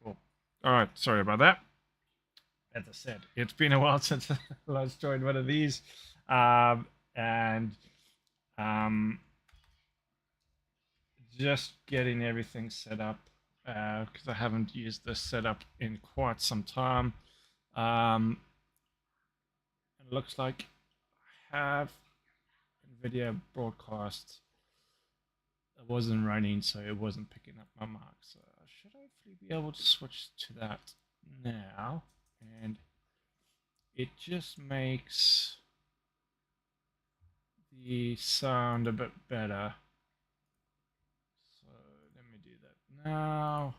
Cool. All right, sorry about that. As I said, it's been a while since I last joined one of these, and um, just getting everything set up because I haven't used this setup in quite some time. Um, it looks like I have NVIDIA broadcast. It wasn't running, so it wasn't picking up my mark. So I should hopefully be able to switch to that now, and it just makes the sound a bit better. So let me do that now.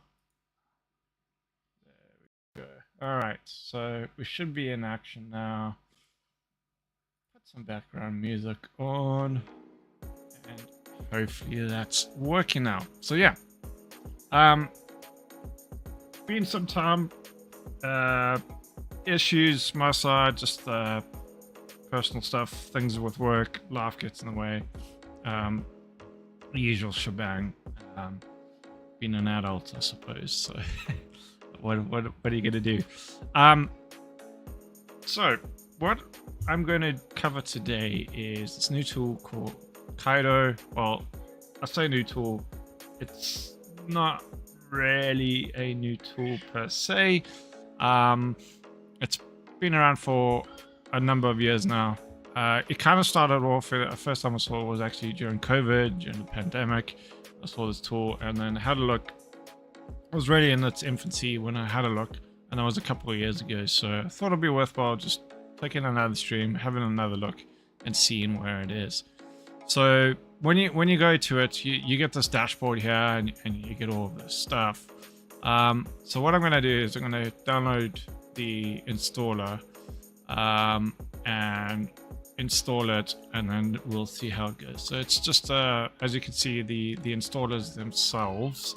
There we go. All right, so we should be in action now. Put some background music on, and hopefully that's working now. So yeah, um, been some time. Issues my side, just personal stuff, things with work, life gets in the way. Um, the usual shebang. Being an adult, I suppose. So, what are you gonna do? Um, so what I'm going to cover today is this new tool called Caido. Well, I say new tool. It's not really a new tool per se. It's been around for a number of years now. It kind of started off. The first time I saw it was actually during COVID, during the pandemic. I saw this tool and then had a look. It was really in its infancy when I had a look, and that was a couple of years ago. So I thought it'd be worthwhile just taking another stream, having another look, and seeing where it is. So when you go to it, you get this dashboard here, and you get all of this stuff. So what I'm going to do is I'm going to download the installer and install it, and then we'll see how it goes. So it's just as you can see, the installers themselves.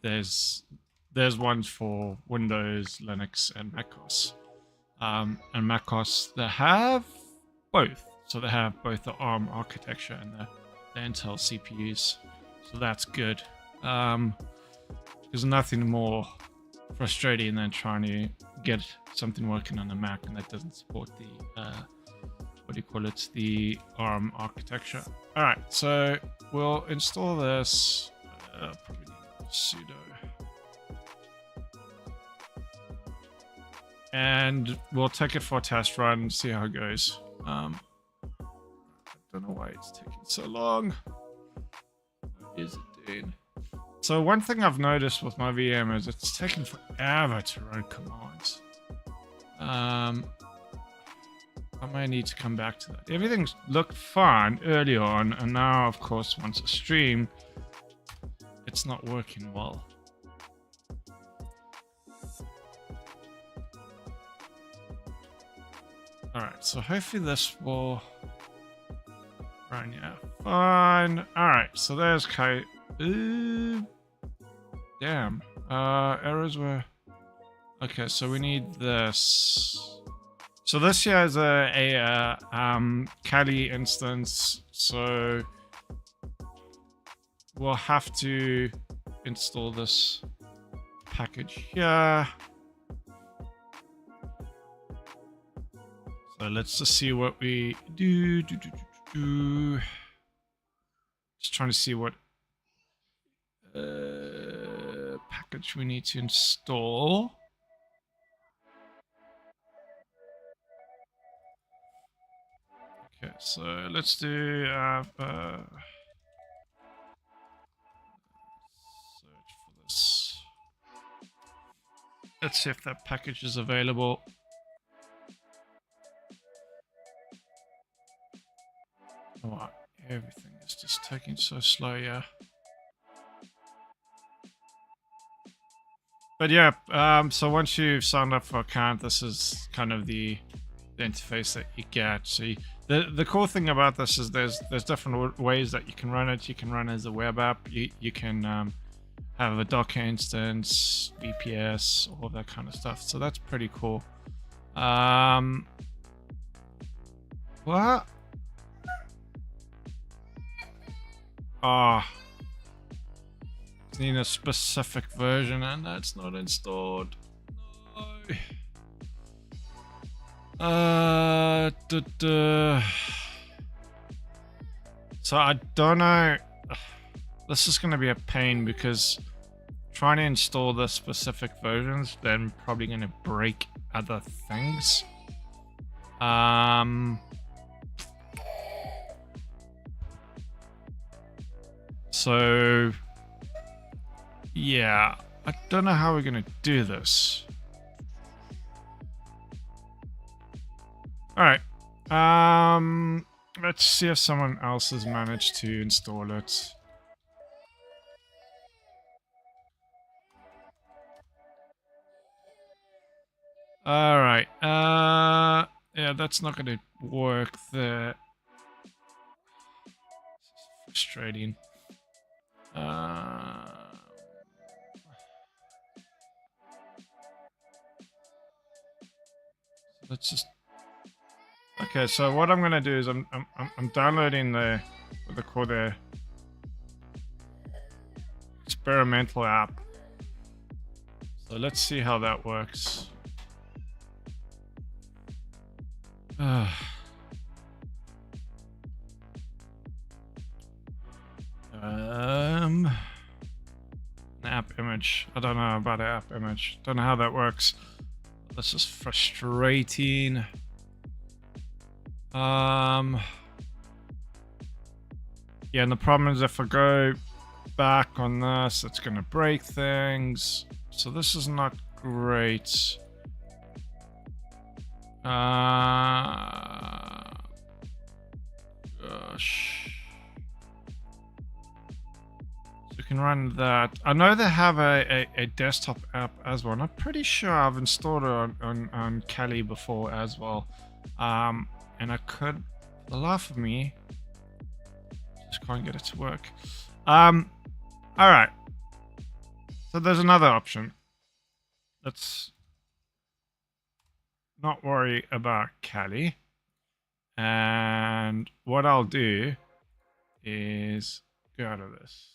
There's ones for Windows, Linux, and macOS. And macOS, they have both. So they have both the ARM architecture and the Intel CPUs. So that's good. There's nothing more frustrating than trying to get something working on a Mac and that doesn't support the what do you call it, the ARM architecture. All right, so we'll install this. Probably need sudo, and we'll take it for a test run and see how it goes. I don't know why it's taking so long. What is it doing? So one thing I've noticed with my VM is it's taking forever to run commands. I may need to come back to that. Everything's looked fine early on, and now, of course, once I stream, it's not working well. Alright, so hopefully this will run, yeah. Fine. Alright, so there's Caido. Damn. Errors were... Okay, so we need this. So this here is a Kali instance, so we'll have to install this package here. So let's just see what we do. Just trying to see what package we need to install. Okay, so let's do search for this. Let's see if that package is available. Oh, everything is just taking so slow, yeah. But yeah, so once you've signed up for an account, this is kind of the interface that you get. So the cool thing about this is there's different ways that you can run it. You can run it as a web app. You can have a Docker instance, VPS, all that kind of stuff. So that's pretty cool. What? Ah. Need a specific version and that's not installed. No. So I don't know. This is going to be a pain because trying to install the specific versions, then probably going to break other things. So yeah, I don't know how we're going to do this. All right. Let's see if someone else has managed to install it. All right. Yeah, that's not going to work there. This is frustrating. Let's just... Okay, so what I'm gonna do is I'm downloading the what they call the experimental app. So let's see how that works. App image. I don't know about the app image. Don't know how that works. That's just frustrating. Yeah, and the problem is if I go back on this, it's gonna break things. So this is not great. Gosh. So you can run that. I know they have a desktop app as well. And I'm pretty sure I've installed it on Kali before as well. And I could, for the life of me, just can't get it to work. All right. So there's another option. Let's not worry about Kali. And what I'll do is go out of this.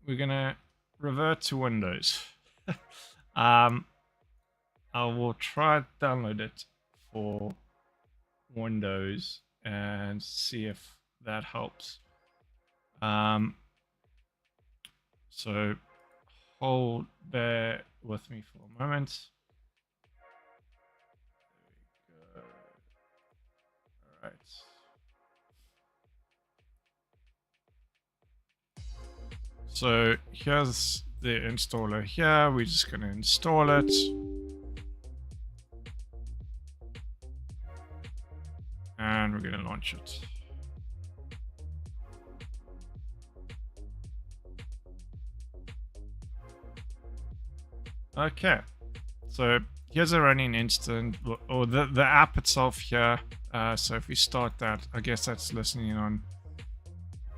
We're gonna revert to Windows. I will try to download it for Windows and see if that helps. So bear with me for a moment. There we go. All right. So here's the installer here. We're just going to install it. And we're going to launch it. Okay. So here's a running instance, or the app itself here. So if we start that, I guess that's listening on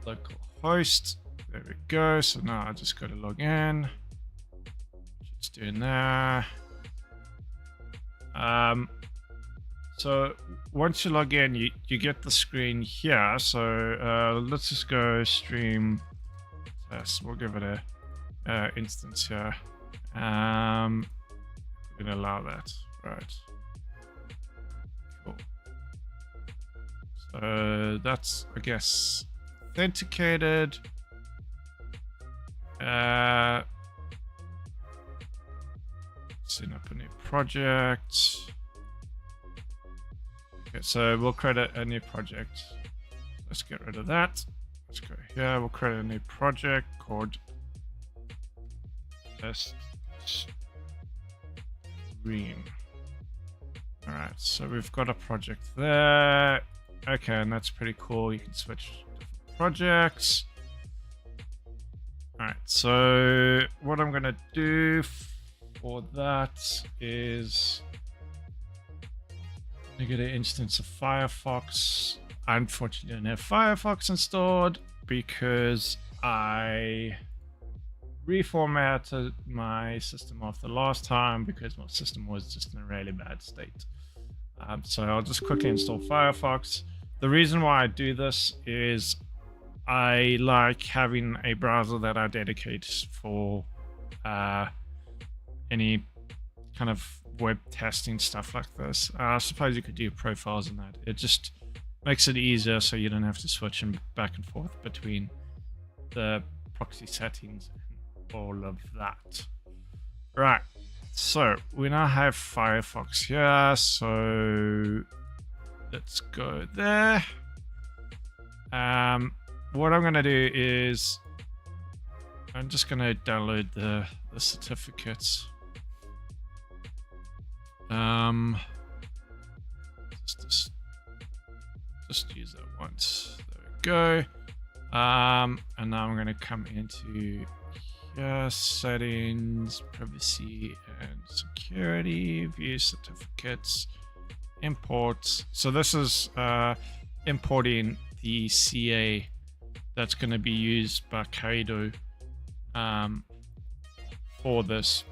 local host. There we go. So now I just got to log in. It's doing that. So once you log in, you get the screen here. So let's just go stream test. We'll give it a instance here. We're gonna allow that, right? Cool. So that's, I guess, authenticated. Setting up a new project. Okay, so we'll create a new project. Let's get rid of that. Let's go here. We'll create a new project called test stream. All right, so we've got a project there. Okay, and that's pretty cool. You can switch different projects. All right, so what I'm gonna do for that is I get an instance of Firefox. I unfortunately don't have Firefox installed because I reformatted my system off the last time because my system was just in a really bad state. So I'll just quickly install Firefox. The reason why I do this is I like having a browser that I dedicate for any kind of web testing stuff like this. I suppose you could do profiles in that. It just makes it easier so you don't have to switch back and forth between the proxy settings and all of that. Right, so we now have Firefox here, so let's go there. What I'm going to do is I'm just going to download the certificates. Just use that once. There we go. And now I'm going to come into here, settings, privacy and security, view certificates, imports. So this is importing the CA that's going to be used by Caido for this.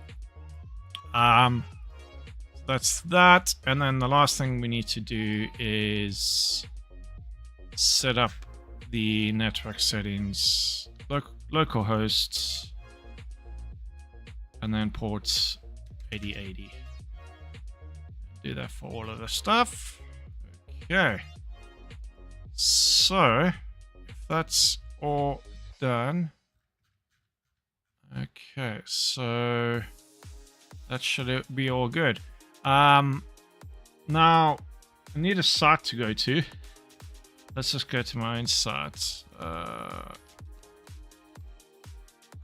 That's that. And then the last thing we need to do is set up the network settings, local hosts, and then ports 8080. Do that for all of the stuff. Okay. So, if that's all done, okay, so that should be all good. Now I need a site to go to. Let's just go to my own site.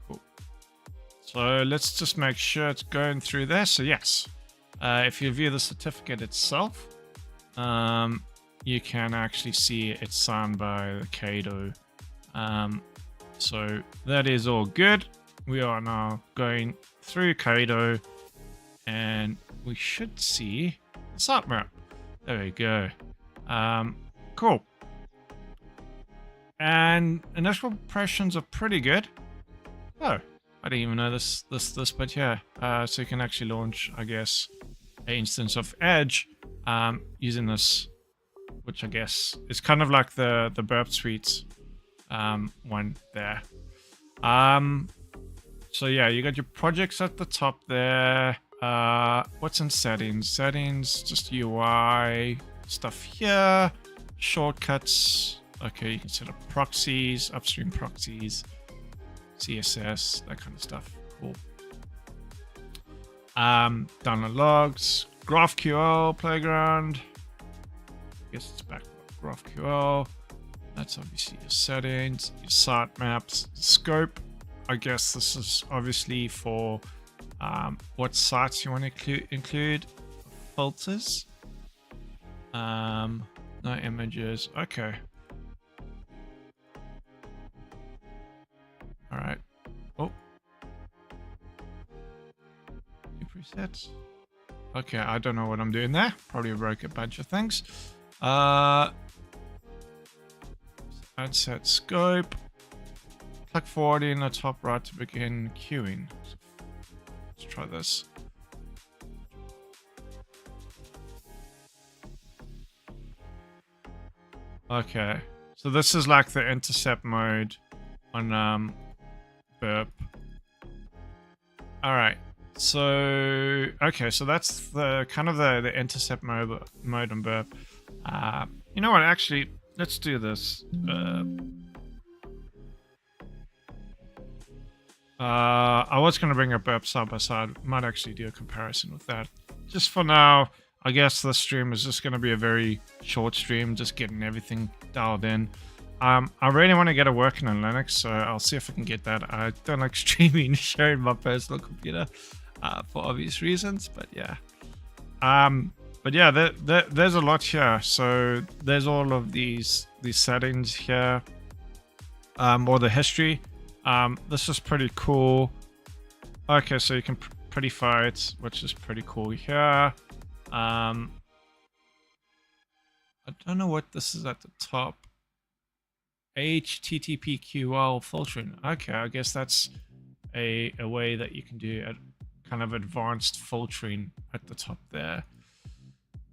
Cool. So let's just make sure it's going through there. So yes, if you view the certificate itself, you can actually see it's signed by the Caido. So that is all good. We are now going through Caido and we should see the sitemap. There we go. Cool. And initial impressions are pretty good. Oh, I didn't even know this, but yeah. So you can actually launch, I guess, an instance of Edge using this, which I guess is kind of like the Burp Suite one there. So yeah, you got your projects at the top there. What's in settings? Settings, just UI stuff here. Shortcuts. Okay, you can set up proxies, upstream proxies, CSS, that kind of stuff. Cool. Download logs, GraphQL playground. I guess it's back to GraphQL. That's obviously your settings, your sitemaps, scope. I guess this is obviously for what sites you want to include. Filters. No images. Okay. All right. Oh. New presets. Okay, I don't know what I'm doing there. Probably broke a bunch of things. Add set scope. Click forward in the top right to begin queuing. Let's try this. Okay, so this is like the intercept mode on burp. All right, so okay, so that's the kind of the intercept mode on burp. You know what? Actually, let's do this. I was going to bring up burp side by side. Might actually do a comparison with that. Just for now, I guess this stream is just going to be a very short stream, just getting everything dialed in. I really want to get it working on Linux, so I'll see if I can get that. I don't like streaming, sharing my personal computer for obvious reasons, but yeah. But yeah, there's a lot here. So there's all of these settings here, or the history. This is pretty cool. Okay, so you can pretty fight, which is pretty cool here. I don't know what this is at the top. HTTPQL filtering. Okay, I guess that's a way that you can do a kind of advanced filtering at the top there.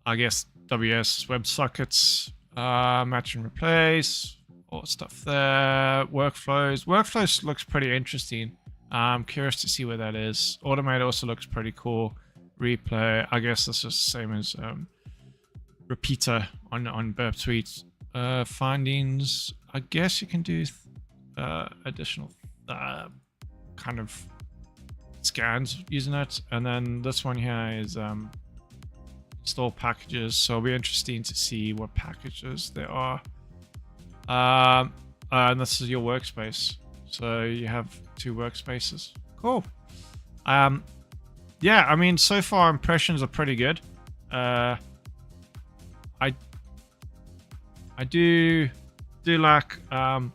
I guess WS WebSockets, match and replace, all stuff there. Workflows. Workflows looks pretty interesting. I'm curious to see where that is. Automate also looks pretty cool. Replay. I guess this is the same as repeater on Burp Suite. Findings. I guess you can do additional kind of scans using it. And then this one here is install packages. So it'll be interesting to see what packages there are. And this is your workspace. So you have 2 workspaces. Cool. Yeah, I mean, so far impressions are pretty good. I do like the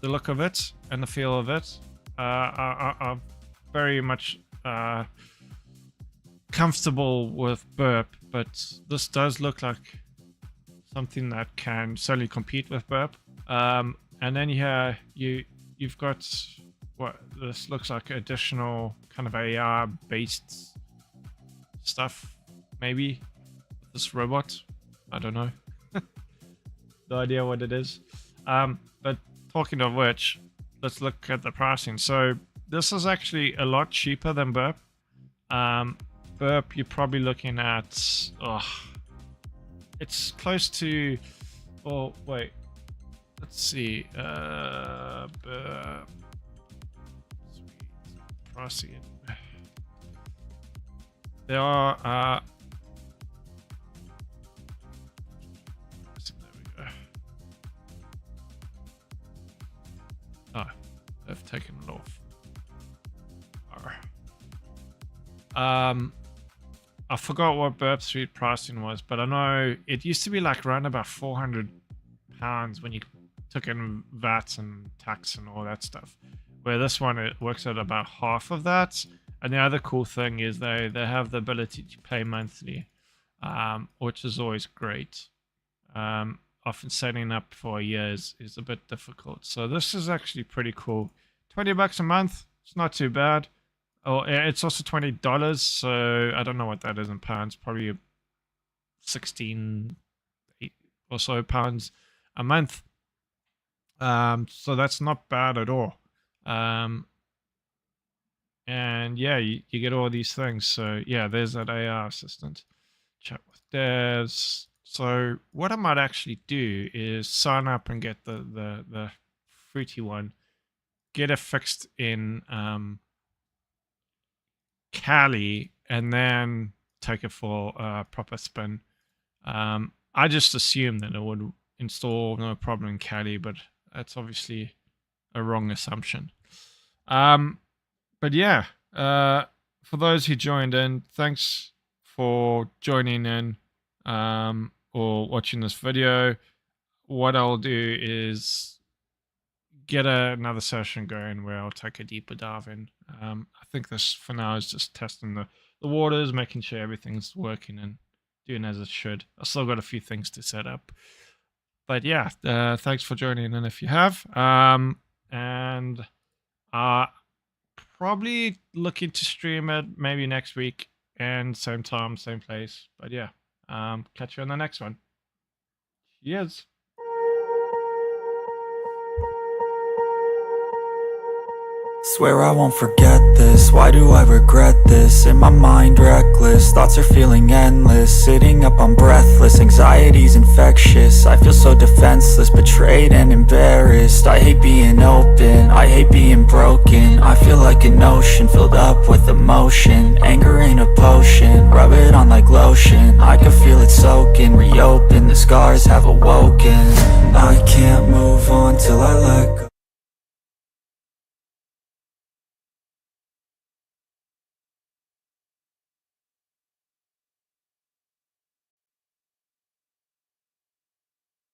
look of it and the feel of it. I'm very much comfortable with Burp, but this does look like something that can certainly compete with Burp. And then here you've got what this looks like additional kind of AR based stuff, maybe this robot. I don't know. No idea what it is. But talking of which, let's look at the pricing. So this is actually a lot cheaper than Burp. Burp, you're probably looking at, it's close to, oh wait, let's see, Burp, sweet, pricing. There are, I've taken it off. I forgot what Burp Suite pricing was, but I know it used to be like around about £400 when you took in VAT and tax and all that stuff. Where this one, it works at about half of that. And the other cool thing is they have the ability to pay monthly, which is always great. Often setting up for a year is a bit difficult. So this is actually pretty cool. $20 a month. It's not too bad. Oh, it's also $20. So I don't know what that is in pounds. Probably 16 or so pounds a month. So that's not bad at all. And yeah, you get all these things. So yeah, there's that AR assistant. Chat with devs. So what I might actually do is sign up and get the fruity one, get it fixed in Kali, and then take it for a proper spin. I just assumed that it would install no problem in Kali, but that's obviously a wrong assumption. But yeah, for those who joined in, thanks for joining in. Or watching this video. What I'll do is get another session going where I'll take a deeper dive in. I think this for now is just testing the waters, making sure everything's working and doing as it should. I still got a few things to set up, but yeah, thanks for joining in if you have. And probably looking to stream it maybe next week and same time, same place. But yeah, catch you on the next one. Cheers. Swear I won't forget this, why do I regret this? In my mind reckless, thoughts are feeling endless. Sitting up I'm breathless, anxiety's infectious. I feel so defenseless, betrayed and embarrassed. I hate being open, I hate being broken. I feel like an ocean filled up with emotion. Anger ain't a potion, rub it on like lotion. I can feel it soaking, reopen, the scars have awoken.